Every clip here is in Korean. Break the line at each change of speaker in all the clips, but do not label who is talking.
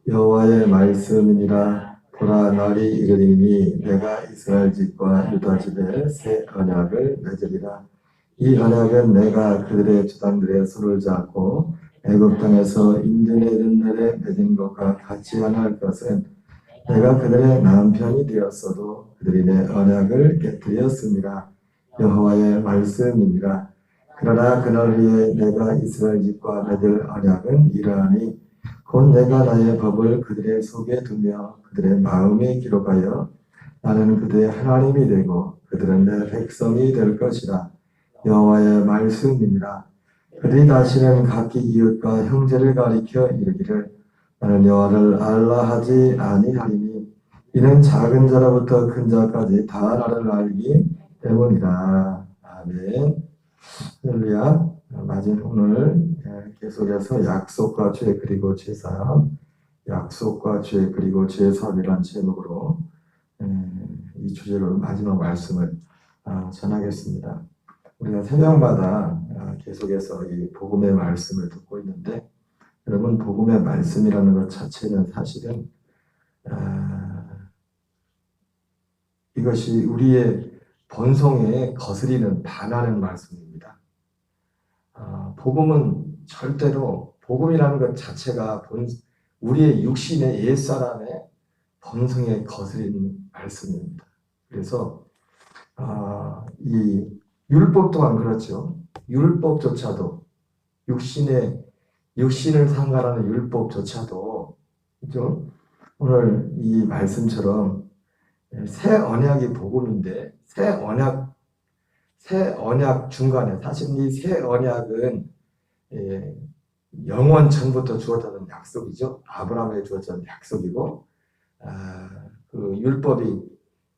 여호와의 말씀이니라. 보라, 날이 이르리니 내가 이스라엘 집과 유다 집에 새 언약을 맺으리라. 이 언약은 내가 그들의 조상들의 손을 잡고 애굽 땅에서 인도에 이른 날에 맺은 것과 같이 하나 것은 내가 그들의 남편이 되었어도 그들이 내 언약을 깨뜨렸습니다. 여호와의 말씀이니라. 그러나 그날 위에 내가 이스라엘 집과 맺을 언약은 이러하니 곧 내가 나의 법을 그들의 속에 두며 그들의 마음에 기록하여 나는 그들의 하나님이 되고 그들은 내 백성이 될 것이라. 여호와의 말씀이니라. 그들이 다시는 각기 이웃과 형제를 가리켜 이르기를 나는 여호와를 알라 하지 아니하리니 이는 작은 자로부터 큰 자까지 다 나를 알기 때문이라. 아멘. 할렐루야. 오늘 계속해서 약속과 죄 그리고 제사함, 약속과 죄 그리고 제사함이라는 제목으로 이 주제로 마지막 말씀을 전하겠습니다. 우리가 새벽마다 계속해서 이 복음의 말씀을 듣고 있는데, 여러분, 복음의 말씀이라는 것 자체는 사실은 이것이 우리의 본성에 거스리는 반하는 말씀입니다. 복음은 절대로, 복음이라는 것 자체가 우리의 육신의 옛사람의 본성에 거스리는 말씀입니다. 그래서 이 율법 또한 그렇죠. 율법조차도, 육신을 상관하는 율법조차도, 그죠? 오늘 이 말씀처럼 새 언약이 복음인데, 새 언약 중간에, 사실 이 새 언약은 영원 전부터 주어졌던 약속이죠. 아브라함에게 주어졌던 약속이고, 그 율법이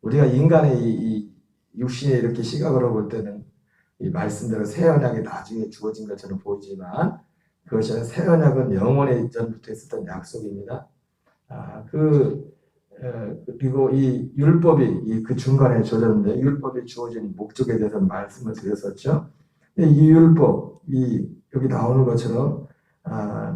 우리가 인간의 이 육신에 이렇게 시각으로 볼 때는 이 말씀대로 새 언약이 나중에 주어진 것처럼 보이지만, 그것이 새 언약은 영원의 전부터 있었던 약속입니다. 그리고 이 율법이 그 중간에 주어졌는데, 율법이 주어진 목적에 대해서는 말씀을 드렸었죠. 이 율법, 여기 나오는 것처럼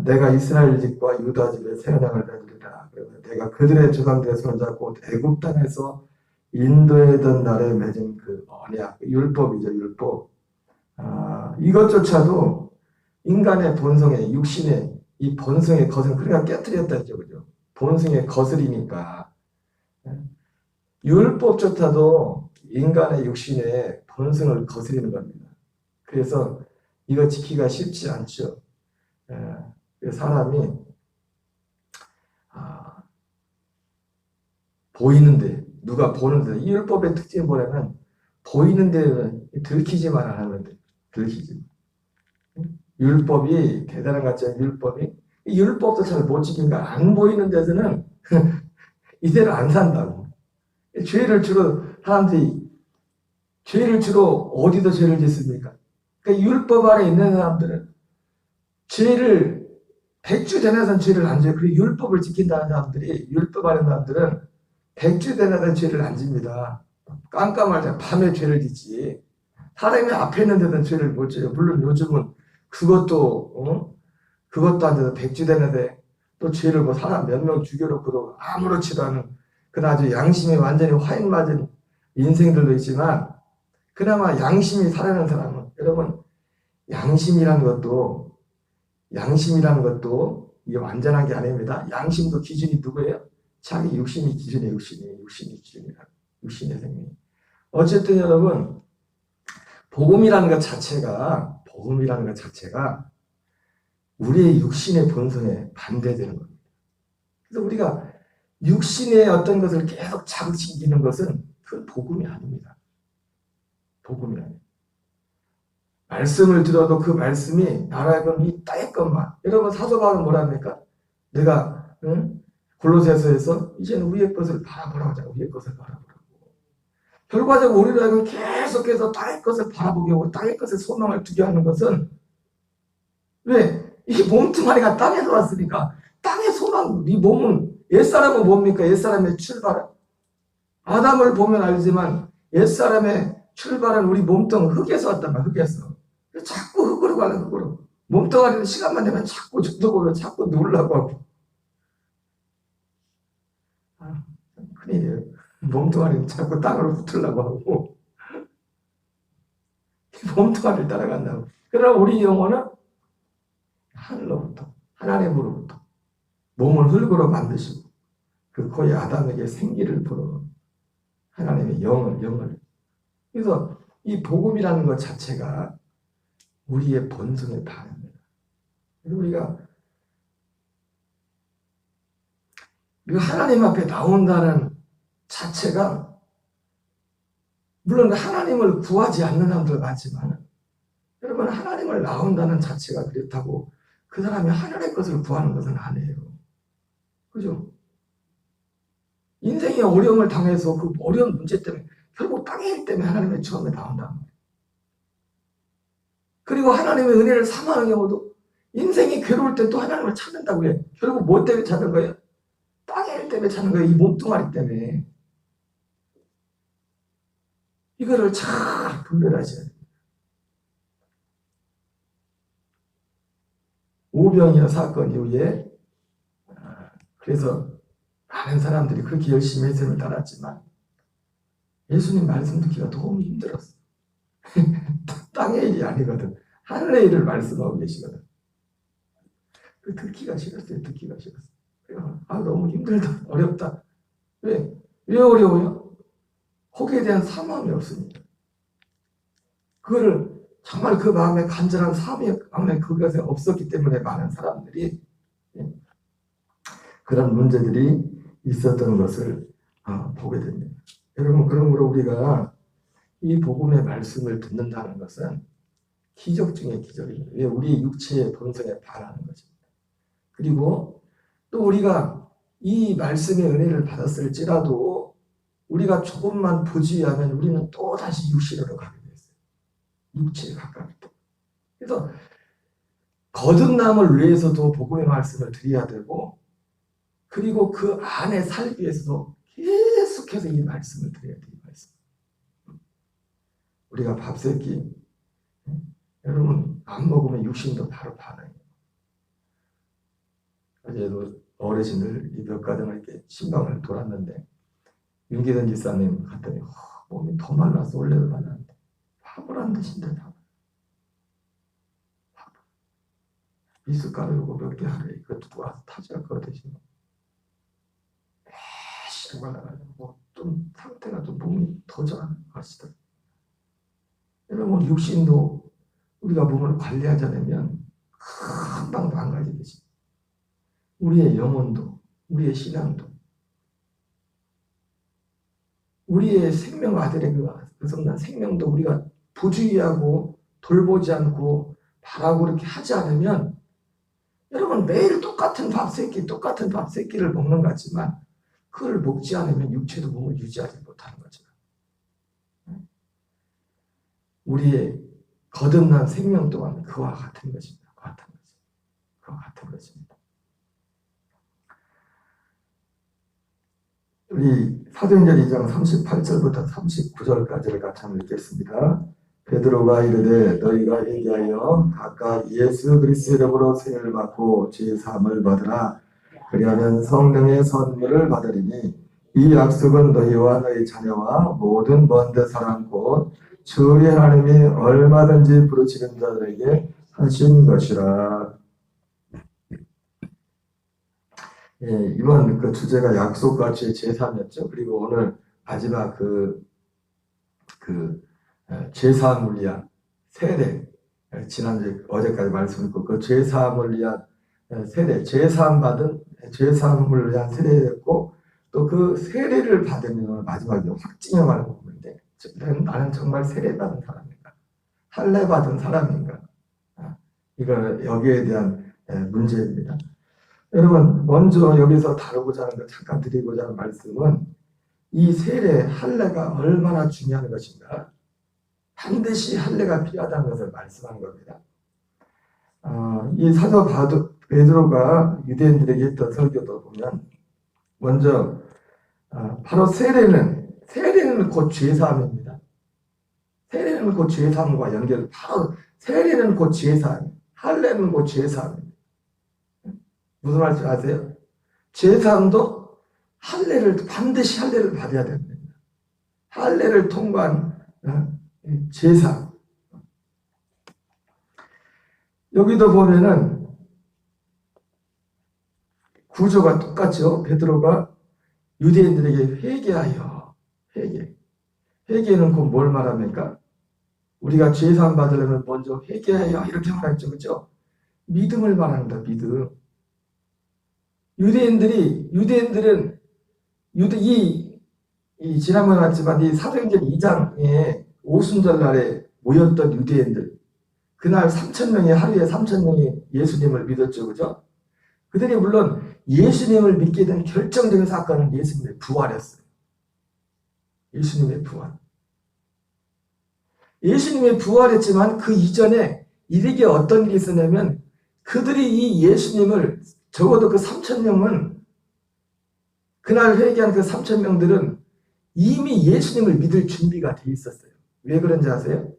내가 이스라엘 집과 유다 집에 새 언약을 맺으리라. 내가 그들의 조상들의 손을 잡고 애굽 땅에서 인도하던 날에 맺은 그 언약, 율법이죠, 율법. 이것조차도 인간의 본성에, 육신의 이 본성의 거슬, 그러니까 깨뜨렸다죠, 그죠? 본성에 거스리니까. 율법조차도 인간의 육신의 본성을 거스리는 겁니다. 그래서 이거 지키기가 쉽지 않죠. 사람이 보이는데, 누가 보는데, 이 율법의 특징이 뭐냐면 보이는 데는 들키지만 않았는데, 들키지. 율법이 대단한 것 같죠. 이 율법도 잘 못 지키니까 안 보이는 데서는 이대로 안 산다고. 사람들이 죄를 주로 어디서 죄를 짓습니까? 그러니까 율법 안에 있는 사람들은 죄를 100주 되나선 죄를 안 져요. 그리고 율법을 지킨다는 사람들이, 율법 안에 있는 사람들은 100주 되나선 죄를 안 집니다. 깜깜할 때 밤에 죄를 짓지. 사람이 앞에 있는 데는 죄를 못 져요. 물론 요즘은 그것도 안 돼서 100주 되는데 또 죄를 사람 몇 명 죽여놓고도 아무렇지도 않은, 그나마 양심이 완전히 화인 맞은 인생들도 있지만, 그나마 양심이 살아있는 사람은, 여러분, 양심이라는 것도 이게 완전한 게 아닙니다. 양심도 기준이 누구예요? 자기 육신이 기준이에요. 육신이 기준이라. 육신의 생명. 어쨌든 여러분, 복음이라는 것 자체가 우리의 육신의 본성에 반대되는 겁니다. 그래서 우리가 육신의 어떤 것을 계속 자극시키는 것은 그건 복음이 아닙니다. 복음이 아니에요. 말씀을 들어도 그 말씀이 나라하여금 이 땅의 것만. 여러분, 사도 바울은 뭐라 합니까? 내가 골로새서에서 이제는 위의 것을 바라보라고 하잖아요. 위의 것을 바라보라고. 결과적으로 우리로 하여금 계속해서 땅의 것을 바라보게 하고 땅의 것에 소망을 두게 하는 것은, 왜? 이 몸뚱아리가 땅에서 왔으니까 땅의 소망, 이 몸은, 옛사람은 뭡니까? 옛사람의 출발은, 아담을 보면 알지만 옛사람의 출발은 우리 몸뚱 흙에서 왔단 말이야. 흙에서. 자꾸 흙으로 가는, 흙으로. 몸뚱아리는 시간만 되면 자꾸 저도 보면 자꾸 놀라고 하고, 큰일이에요. 몸뚱아리는 자꾸 땅으로 붙으려고 하고 몸뚱아리를 따라간다고. 그러나 우리 영혼은 하늘로부터 하나님으로부터 몸을 흙으로 만드시고 그 코에 아담에게 생기를 불어 하나님의 영을 그래서 이 복음이라는 것 자체가 우리의 본성의 반응입니다. 우리가 하나님 앞에 나온다는 자체가 물론 하나님을 구하지 않는 사람들 많지만 여러분 하나님을 나온다는 자체가 그렇다고 그 사람이 하늘의 것을 구하는 것은 아니에요. 그죠? 인생의 어려움을 당해서 그 어려운 문제 때문에 결국 땅의 일 때문에 하나님의 처음에 나온단 말이에요. 그리고 하나님의 은혜를 사모하는 경우도 인생이 괴로울 때 또 하나님을 찾는다고 해요. 결국 뭐 때문에 찾는 거예요? 땅의 일 때문에 찾는 거예요. 이 몸뚱아리 때문에. 이거를 잘 분별하셔야 돼요. 오병이어 사건 이후에 그래서 많은 사람들이 그렇게 열심히 예수님을 따랐지만 예수님 말씀 듣기가 너무 힘들었어. 땅의 일이 아니거든. 하늘의 일을 말씀하고 계시거든. 듣기가 싫었어요. 듣기가 싫었어. 너무 힘들다. 어렵다. 왜 어려워요? 거기에 대한 사모함이 없으니까. 그거를 정말 그 마음에 간절한 사모함이 그것에 없었기 때문에 많은 사람들이 그런 문제들이 있었던 것을 보게 됩니다. 여러분, 그러므로 우리가 이 복음의 말씀을 듣는다는 것은 기적 중의 기적입니다. 왜 우리 육체의 본성에 반하는 것입니다. 그리고 또 우리가 이 말씀의 은혜를 받았을지라도 우리가 조금만 부주의하면 우리는 또 다시 육신으로 가게 됐어요. 육체에 가깝기 때문에. 그래서 거듭남을 위해서도 복음의 말씀을 드려야 되고 그리고 그 안에 살기 위해서도 계속해서 이 말씀을 드려야 돼요. 이 말씀. 우리가 밥 세끼 여러분 안 먹으면 육신도 바로 반응해요. 어제도 어르신들 몇 가정을 이렇게 신방을 돌았는데 윤기던 집사님 갔더니 몸이 더 말라서 원래도 말랐는데 밥을 안 드신대. 미숫가루 요거 몇 개 하래. 이것도 와서 타지가 그거 드시고 매실 말라가지고 좀 상태가 좀 몸이 더 저하는 것 같시더라고요. 여러분 육신도 우리가 몸을 관리하지 않으면 금방 망가지듯이 우리의 영혼도 우리의 신앙도 우리의 생명 아들의 그 성난 생명도 우리가 부주의하고 돌보지 않고 바라고 그렇게 하지 않으면 여러분 매일 똑같은 밥 세끼를 먹는 것 같지만 그걸 먹지 않으면 육체도 몸을 유지하지 못하는 거죠. 우리의 거듭난 생명 또한 그와 같은 것입니다. 그와 같은 것입니다. 우리 사도행전 2장 38절부터 39절까지를 같이 한번 읽겠습니다. 베드로가 이르되 너희가 회개하여 각각 예수 그리스도의 이름으로 세례를 받고 죄 사함을 받으라. 그리하면 성령의 선물을 받으리니 이 약속은 너희와 너희 자녀와 모든 먼 데 사람 곧 주의 하나님이 얼마든지 부르시는 자들에게 하신 것이라. 이번 그 주제가 약속과 죄 제사였죠. 그리고 오늘 마지막 죄사함을 위한 세례, 지난주 어제까지 말씀드렸고 그 죄사함을 위한 세례, 죄사함을 위한 세례였고 또 그 세례를 받으면 마지막에 확증형을 보는데 나는 정말 세례받은 사람인가, 할례받은 사람인가, 이거 여기에 대한 문제입니다. 여러분 먼저 여기서 다루고자 하는 것 잠깐 드리고자 하는 말씀은 이 세례, 할례가 얼마나 중요한 것인가, 반드시 할례가 필요하다는 것을 말씀한 겁니다. 이 사도 베드로가 유대인들에게 했던 설교도 보면 먼저 바로 세례는 곧 죄사함입니다. 세례는 곧 죄사함과 연결. 바로 세례는 곧 죄사함, 할례는 곧 죄사함입니다. 무슨 말인지 아세요? 죄사함도 반드시 할례를 받아야 됩니다. 할례를 통과한 제사. 여기도 보면은 구조가 똑같죠. 베드로가 유대인들에게 회개하여, 회개는 곧 뭘 말합니까? 우리가 죄사함 받으려면 먼저 회개하여 이렇게 말했죠. 그렇죠? 믿음을 말합니다. 믿음. 유대인들은 지난번에 봤지만 이 사도행전 2장에 오순절 날에 모였던 유대인들, 그날 3,000명이, 하루에 3,000명이 예수님을 믿었죠. 그죠? 그들이 물론 예수님을 믿게 된 결정적인 사건은 예수님의 부활이었어요. 예수님의 부활. 예수님의 부활했지만 그 이전에 이렇게 어떤 일이 있었냐면, 그들이 이 예수님을, 적어도 그 3,000명은, 그날 회개한 그 3,000명들은 이미 예수님을 믿을 준비가 돼 있었어요. 왜 그런지 아세요?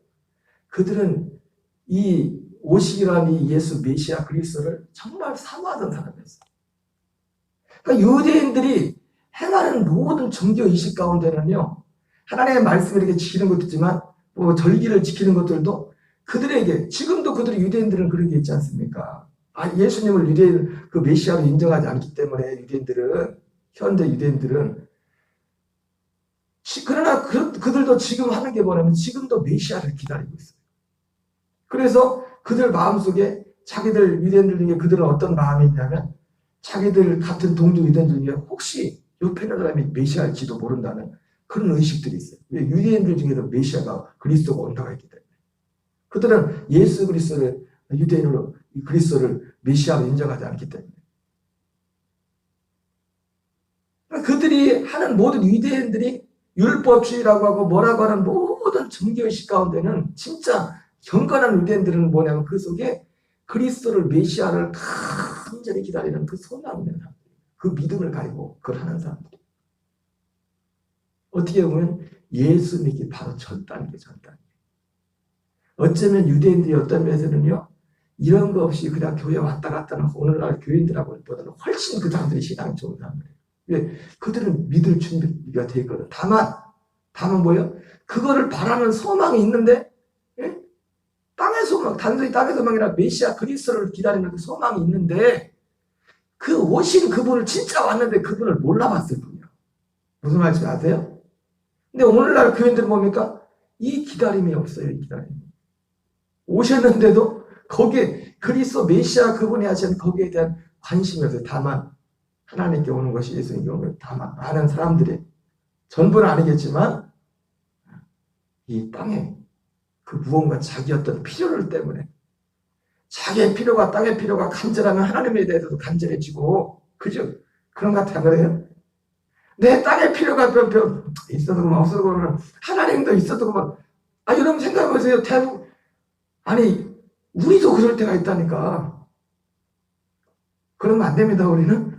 그들은 이 오시기란 이 예수 메시아 그리스도를 정말 사모하던 사람이었어요. 그러니까 유대인들이 행하는 모든 종교의식 가운데는요, 하나님의 말씀을 이렇게 지키는 것도 있지만, 뭐 절기를 지키는 것들도 그들에게, 지금도 그들이 유대인들은 그렇게 있지 않습니까? 예수님을 유대인 그 메시아로 인정하지 않기 때문에 유대인들은, 현대 유대인들은, 그러나 그들도 지금 하는 게 뭐냐면 지금도 메시아를 기다리고 있어요. 그래서 그들 마음속에 자기들 유대인들 중에 그들은 어떤 마음이 있냐면, 자기들 같은 동족 유대인들 중에 혹시 옆에 있는 사람이 메시아일지도 모른다는 그런 의식들이 있어요. 왜? 유대인들 중에도 메시아가 그리스도가 온다고 했기 때문에. 그들은 예수 그리스도를 유대인으로 그리스도를 메시아로 인정하지 않기 때문에. 그들이 하는 모든 유대인들이 율법주의라고 하고 뭐라고 하는 모든 종교의식 가운데는 진짜 경건한 유대인들은 뭐냐면 그 속에 그리스도를 메시아를 간절히 기다리는 그 소망 있는 사람들, 그 믿음을 가지고 그걸 하는 사람들. 어떻게 보면 예수 믿기 바로 전 단계. 어쩌면 유대인들이 어떤 면에서는요, 이런 거 없이 그냥 교회 왔다 갔다 하는 오늘날 교인들하고는 훨씬 그 사람들이 신앙이 좋은 사람들이에요. 왜? 그들은 믿을 준비가 되어 있거든. 다만 뭐예요? 그거를 바라는 소망이 있는데, 예? 땅의 소망, 단순히 땅의 소망이라 메시아 그리스도를 기다리는 그 소망이 있는데, 그 오신 그분을 진짜 왔는데 그분을 몰라봤을 뿐이야. 무슨 말인지 아세요? 근데 오늘날 교인들 뭡니까? 이 기다림이 없어요. 이 기다림. 오셨는데도 거기에 그리스도 메시아 그분이 하신 거기에 대한 관심이 없어요. 다만 하나님께 오는 것이 예수님께 오는 것이 다만 많은 사람들이, 전부는 아니겠지만 이 땅에 그 무언가 자기 어떤 필요를 때문에, 자기의 필요가, 땅의 필요가 간절하면 하나님에 대해서도 간절해지고, 그죠? 그런 것 같아. 그래요? 내 땅의 필요가 있어도 그만 없어도 그만, 하나님도 있어도 그만. 여러분 생각해보세요. 우리도 그럴 때가 있다니까. 그러면 안 됩니다. 우리는.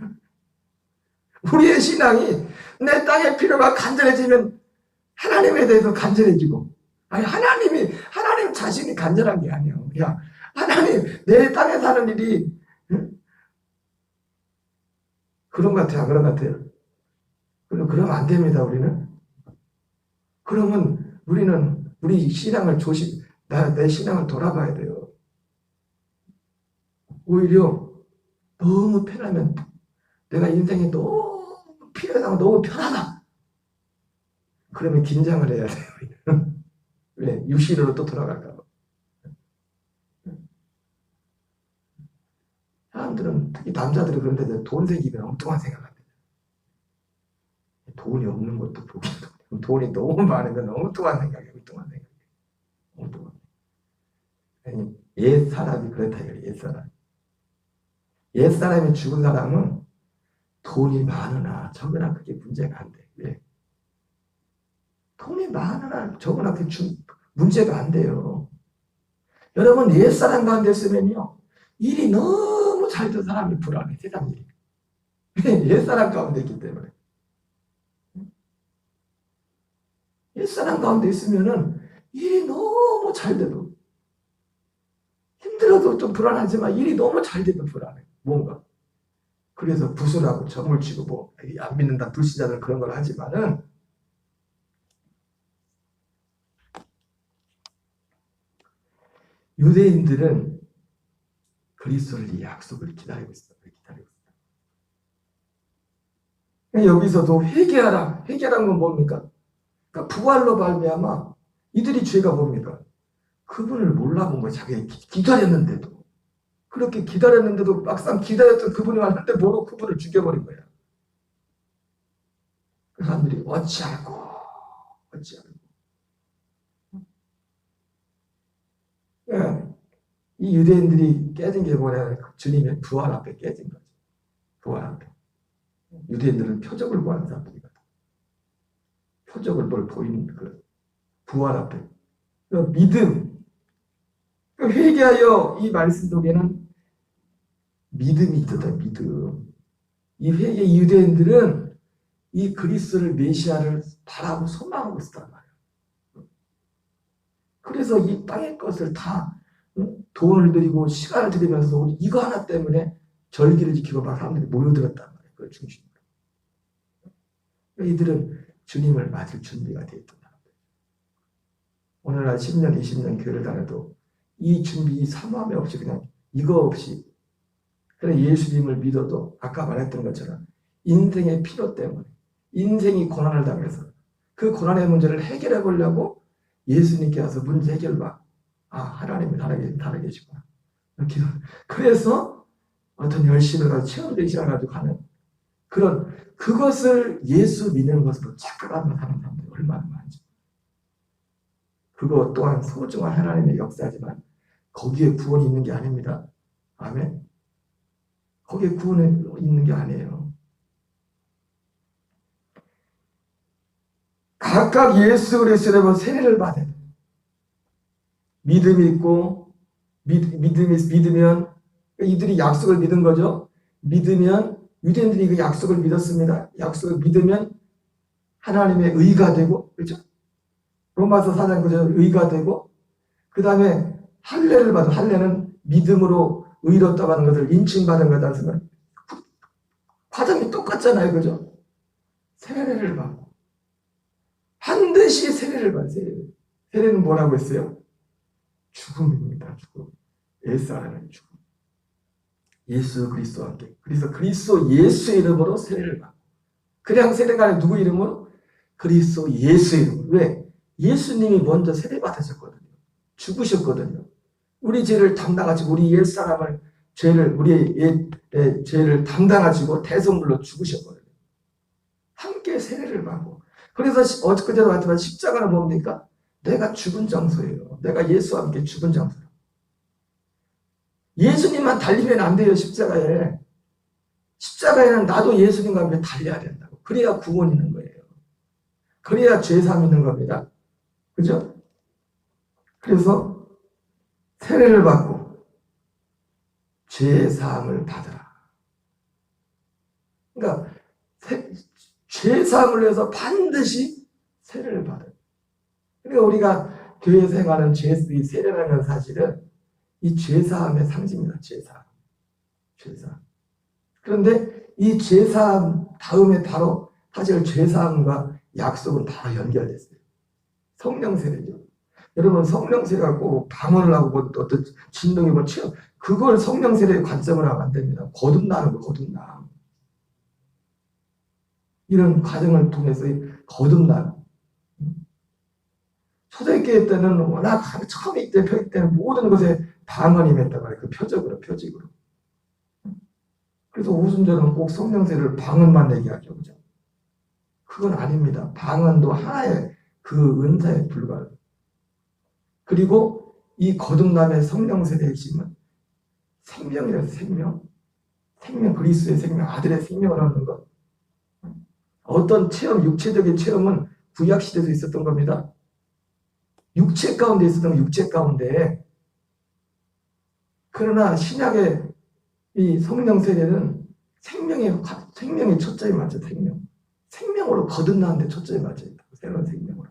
우리의 신앙이 내 땅의 필요가 간절해지면 하나님에 대해서 간절해지고, 하나님 자신이 간절한 게 아니에요. 야, 하나님, 내 땅에 사는 일이, 응? 그런 것 같아요. 그런 것 같아요. 그러면 안 됩니다. 우리는. 그러면 우리는 우리 신앙을 내 신앙을 돌아봐야 돼요. 오히려 너무 편하면, 내가 인생이 너무 필요하다, 너무 편하다, 그러면 긴장을 해야 돼요. 왜? 육신으로 또 돌아갈까 봐. 사람들은, 특히 남자들은 그런데 돈 생기면 엉뚱한 생각합니다. 돈이 없는 것도 보기도, 돈이 너무 많으면 엉뚱한 생각이에요. 엉뚱한. 아니, 옛사람이 그렇다 이거예요. 옛사람이 죽은 사람은 돈이 많으나 적으나 그게 문제가 안 돼. 왜? 돈이 많으나 적으나 그게 문제가 안 돼요. 여러분, 옛사람 가운데 있으면요, 일이 너무 잘 된 사람이 불안해. 세상 일이. 옛사람 가운데 있기 때문에. 옛사람 가운데 있으면은 일이 너무 잘 돼도, 힘들어도 좀 불안하지만 일이 너무 잘 돼도 불안해. 뭔가.
그래서 부수라고 점을 치고 뭐 안 믿는다 불신자들 그런 걸 하지만은 유대인들은 그리스도를 이 약속을 기다리고 있어요. 기다리고 있어요. 여기서도 회개하라. 회개라는 건 뭡니까? 그러니까 부활로 말미암아 이들이 죄가 뭡니까? 그분을 몰라본 거예요. 자기 기다렸는데도. 그렇게 기다렸는데도 막상 기다렸던 그분이 왔는데 모르고 그분을 죽여버린 거야. 그 사람들이 어찌하고. 예, 이 유대인들이 깨진 게 뭐냐? 주님의 부활 앞에 깨진 거죠. 부활 앞에. 유대인들은 표적을 구하는 사람들이거든. 표적을 뭘 보이는 그 부활 앞에. 그 믿음. 그 회개하여 이 말씀 속에는 믿음이 있다. 믿음. 이 회개 유대인들은 이 그리스도를 메시아를 바라고 소망하고 있었단 말이에요. 그래서 이 땅의 것을 다 돈을 들이고 시간을 들이면서 우리 이거 하나 때문에 절기를 지키고 막 사람들이 모여들었단 말이에요. 그 중심으로. 이들은 주님을 맞을 준비가 되어 있던 사람들. 오늘날 10년, 20년 교회를 다녀도 이 준비, 이 사모함이 없이 그냥 이거 없이 그냥 예수님을 믿어도 아까 말했던 것처럼 인생의 필요 때문에 인생이 고난을 당해서 그 고난의 문제를 해결해 보려고 예수님께 와서 문제 해결을 봐. 아, 하나님이 살아 계시구나. 이렇게. 그래서 어떤 열심을 가지고 체험적인 시간을 가지고 가는 그런 그것을 예수 믿는 것으로 착각하며 사는 사람들이 얼마나 많은지. 그것 또한 소중한 하나님의 역사지만 거기에 구원이 있는 게 아닙니다. 아멘. 거기에 구원이 있는 게 아니에요. 각각 예수 그리스도로 세례를 받아야 돼요. 믿음이 있고 믿으면 이들이 약속을 믿은 거죠. 믿으면 유대인들이 그 약속을 믿었습니다. 약속을 믿으면 하나님의 의가 되고 그렇죠? 로마서 4장 9절 의가 되고 그 다음에 할례를 받은 할례는 믿음으로 의롭다고 하는 것을 인칭받은 거다. 과정이 똑같잖아요. 그죠? 세례를 받고 반드시 세례를 받으세요. 세례는 뭐라고 했어요? 죽음입니다. 죽음. 예수라는 죽음. 예수 그리스도와 함께. 그래서 그리스도 예수 이름으로 세례를 받고. 그냥 세례가 아니라 누구 이름으로? 그리스도 예수 이름으로. 왜? 예수님이 먼저 세례 받으셨거든요. 죽으셨거든요. 우리 죄를 담당하시고 우리 옛사람을 우리의 죄를 담당하시고 대성물로 죽으셨거든요. 함께 세례를 받고. 그래서 어저께도 말했지만 십자가는 뭡니까? 내가 죽은 장소예요. 내가 예수와 함께 죽은 장소예요. 예수님만 달리면 안 돼요. 십자가에. 십자가에는 나도 예수님과 함께 달려야 된다고. 그래야 구원 있는 거예요. 그래야 죄사함 있는 겁니다. 그죠? 그래서 세례를 받고 죄사함을 받으라. 그러니까 죄사함을 위해서 반드시 세례를 받아요. 그러니까 우리가 교회 생활은 세례라는 사실은 이 죄사함의 상징입니다. 죄사함. 그런데 이 죄사함 다음에 바로 사실 죄사함과 약속은 바로 연결됐어요. 성령 세례죠. 여러분 성령 세례가 꼭 방언을 하고 뭐 어떤 진동이 뭐 체험 그걸 성령 세례의 관점을 하면 안 됩니다. 거듭나는 거 거듭남. 이런 과정을 통해서 거듭남. 초대교회 때는 워낙 처음에 이때 표기 때는 모든 것에 방언이 맺다 말이에요. 그 표적으로. 그래서 오순절은 꼭 성령 세례를 방언만 얘기하죠. 그죠? 그건 아닙니다. 방언도 하나의 그 은사에 불과해요. 그리고 이 거듭남의 성령 세례의 핵심은 생명이라서 생명 그리스도의 생명, 아들의 생명을 얻는 것. 어떤 체험, 육체적인 체험은 구약 시대도 있었던 겁니다. 육체 가운데 있었던 육체 가운데. 그러나 신약의 이 성령 세례는 생명의 초점이 맞죠. 생명으로 거듭나는 데 초점이 맞죠. 새로운 생명으로.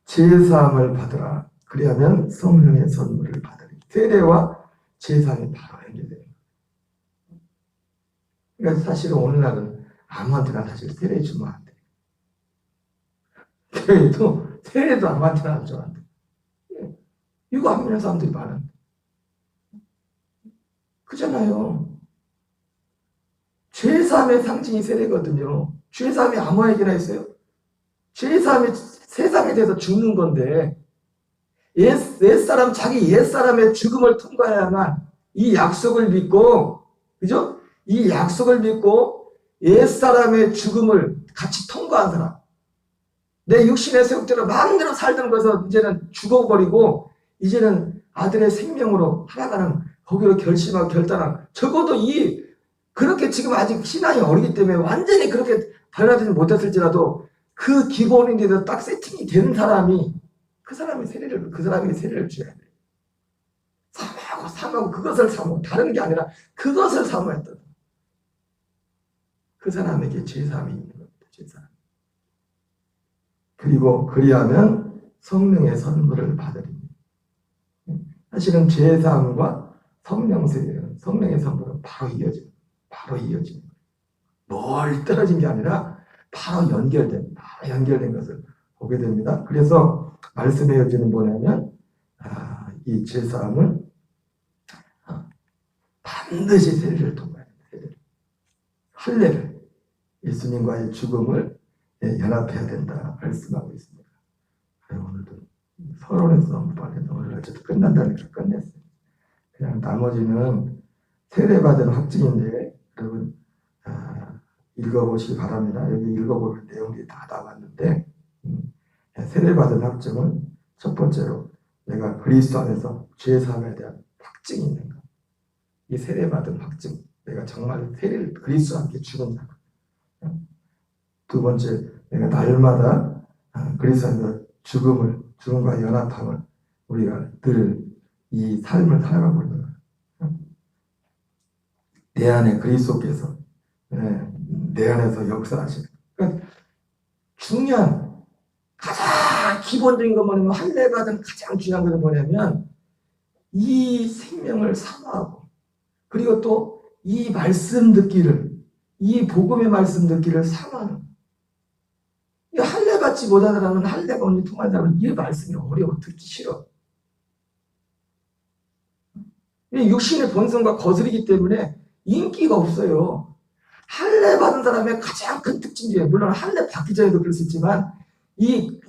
제사함을 받으라. 그리하면 성령의 선물을 받으리. 세례와 제사함이 바로 연결돼요. 그러니까 사실은 오늘날은 아무한테나 사실 세례 주면 안 돼. 교회도 세례도 아무한테나 안 주면 안 돼. 이거 안 믿는 사람들이 많은데. 그잖아요. 죄사함의 상징이 세례거든요. 죄사함이 아무에게나 있어요? 죄사함이 세상에 대해서 죽는 건데 옛사람, 자기 옛사람의 죽음을 통과해야만 이 약속을 믿고, 그죠? 이 약속을 믿고 옛사람의 죽음을 같이 통과한 사람. 내 육신의 세욕대로 마음대로 살던 것에서 이제는 죽어버리고 이제는 아들의 생명으로 살아가는, 거기로 결심하고 결단한, 적어도 그렇게 지금 아직 신앙이 어리기 때문에 완전히 그렇게 변화되지 못했을지라도 그 기본에 대해서 딱 세팅이 되는 사람이 그 사람이 세례를 줘야 돼. 삼하고 그것을 사모, 다른 게 아니라 그것을 사모했던 그 사람에게 죄사함이 있는 겁니다. 죄사함. 그리고 그리하면 성령의 선물을 받으리니. 사실은 죄사함과 성령 세례는, 성령의 선물은 바로 이어지는 거예요. 멀리 떨어진 게 아니라 바로 연결된 것을 보게 됩니다. 그래서 말씀의 여지는 뭐냐면 이 죄사함을 반드시 세례를 통과해야 됩니다. 할례를, 예수님과의 죽음을 연합해야 된다 말씀하고 있습니다. 오늘도 서론에서 한번해서 오늘 어쨌든 끝난다니까 끝냈어요. 그냥 나머지는 세례받은 확증인데 여러분 읽어보시기 바랍니다. 여기 읽어볼 내용이 다 나왔는데 세례받은 확증은 첫 번째로 내가 그리스도 안에서 죄사함에 대한 확증이 있는 것. 이 세례받은 확증, 내가 정말 세례를 그리스도와 함께 죽은 자. 두 번째, 내가 날마다 그리스도 안에서 죽음과 연합함을 우리가 늘 이 삶을 살아가고 있는 거예요. 내 안에 그리스도께서 내 안에서 역사하시는. 그러니까 중요한 가장 기본적인 건 뭐냐면, 할례받은 가장 중요한 것은 뭐냐면 이 생명을 사모하고, 그리고 또 이 말씀 듣기를, 이 복음의 말씀 듣기를 사모하는. 할례 받지 못한 사람은, 할례가 only 통한 사람은 이 말씀이 어려워, 듣기 싫어. 육신의 본성과 거스르기 때문에 인기가 없어요. 할례 받은 사람의 가장 큰 특징 중에, 물론 할례 받기 전에도 그럴 수 있지만 이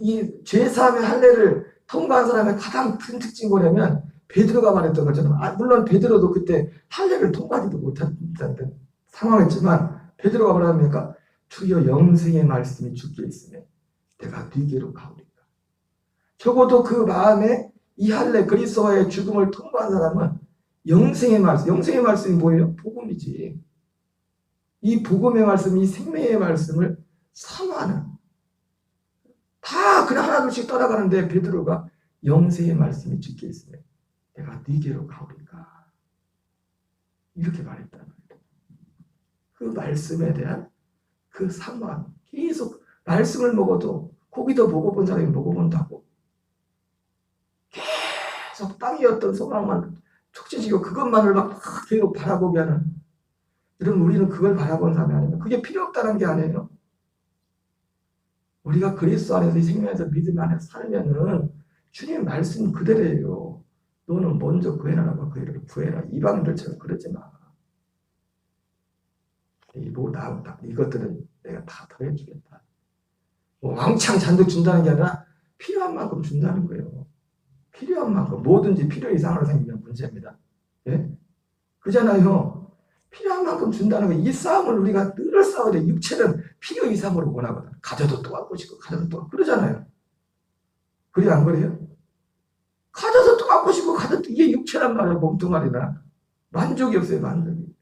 죄사함의 할례를 통과한 사람의 가장 큰 특징이 뭐냐면, 베드로가 말했던 것처럼, 물론 베드로도 그때 할례를 통과하지도 못했다는 상황이었지만 베드로가 뭐라 합니까? 주여 영생의 말씀이 주께 있으면 내가 네게로 가오리까. 적어도 그 마음에 이 할례, 그리스도와의 죽음을 통과한 사람은 영생의 말씀이 뭐예요? 복음이지. 이 복음의 말씀, 이 생명의 말씀을 사모하는, 다 그냥 하나둘씩 떠나가는데 베드로가 영생의 말씀이 주께 있으면 내가 네게로 가오리까, 이렇게 말했다는 거예요. 그 말씀에 대한 그 사모함, 계속 말씀을 먹어도, 고기도 먹어본 사람이 먹어본다고 계속 땅이었던 소망만 촉진시키고 그것만을 막 계속 바라보게 하는, 여러분, 우리는 그걸 바라보는 사람이 아니면 그게 필요 없다는 게 아니에요. 우리가 그리스도 안에서, 이 생명에서, 믿음 안에서 살면은 주님 말씀 그대로예요. 너는 먼저 구해라, 그 일을 구해라. 이방인들처럼 그러지 마. 이것들은 내가 다 더해주겠다. 왕창 잔뜩 준다는 게 아니라 필요한 만큼 준다는 거예요. 필요한 만큼, 뭐든지 필요 이상으로 생기면 문제입니다. 예? 그잖아요. 필요한 만큼 준다는 거. 이 싸움을 우리가 늘 싸워야 돼. 육체는 필요 이상으로 원하거든. 가져도 또 갖고 싶고, 가져도 또 그러잖아요. 그래, 안 그래요? 가져서 또 갖고 싶고, 가져도, 이게 육체란 말이야, 몸뚱아리나. 만족이 없어요, 만족이.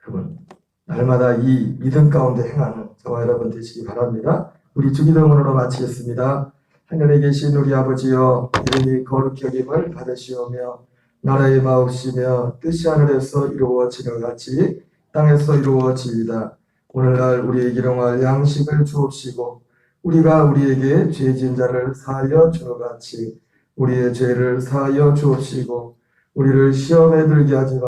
여러분, 날마다 이 믿음 가운데 행하는 저와 여러분 되시기 바랍니다. 우리 주기도문으로 마치겠습니다. 하늘에 계신 우리 아버지여, 이름이 거룩히 여김을 받으시오며 나라의 마옵시며 뜻이 하늘에서 이루어지는 것 같이 땅에서 이루어지이다. 오늘날 우리에게 일용할 양식을 주옵시고 우리가 우리에게 죄진 자를 사하여 주는 같이 우리의 죄를 사하여 주옵시고
우리를 시험에 들게 하지